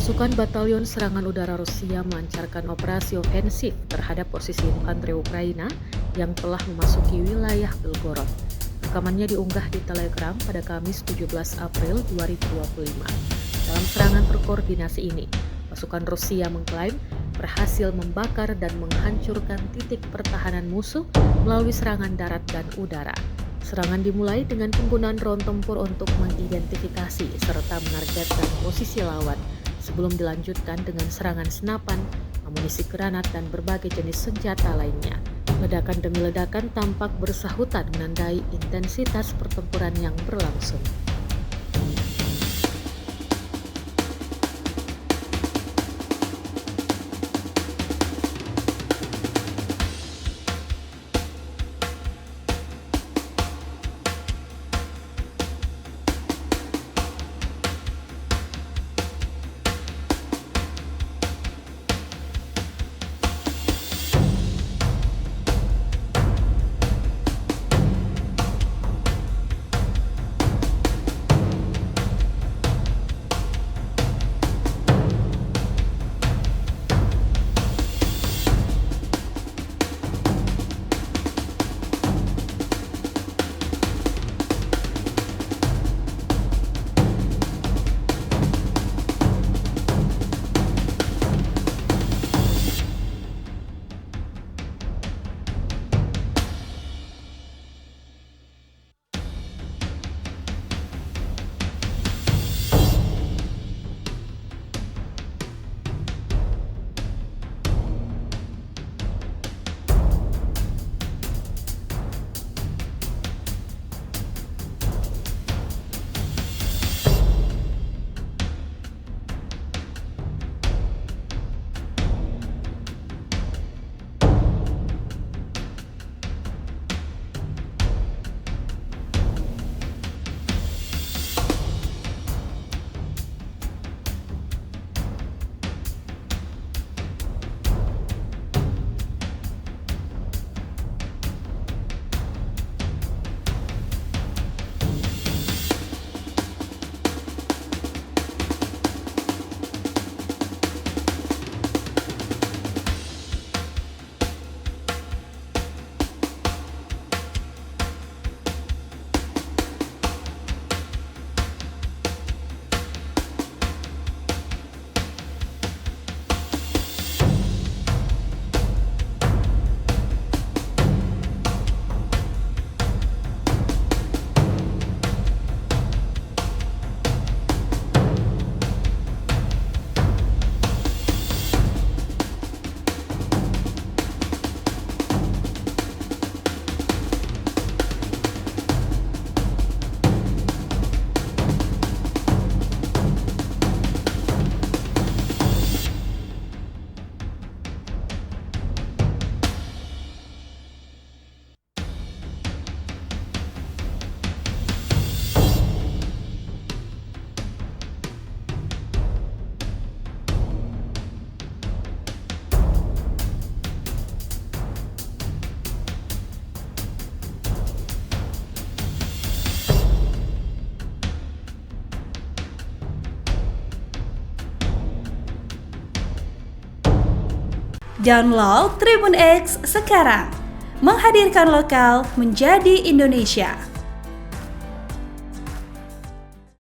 Pasukan Batalion Serangan Udara Rusia melancarkan operasi ofensif terhadap posisi infanteri Ukraina yang telah memasuki wilayah Belgorod. Rekamannya diunggah di Telegram pada Kamis 17 April 2025. Dalam serangan terkoordinasi ini, pasukan Rusia mengklaim berhasil membakar dan menghancurkan titik pertahanan musuh melalui serangan darat dan udara. Serangan dimulai dengan penggunaan drone tempur untuk mengidentifikasi serta menargetkan posisi lawan, sebelum dilanjutkan dengan serangan senapan, amunisi granat, dan berbagai jenis senjata lainnya. Ledakan demi ledakan tampak bersahutan menandai intensitas pertempuran yang berlangsung. Download Tribun X sekarang, menghadirkan lokal menjadi Indonesia.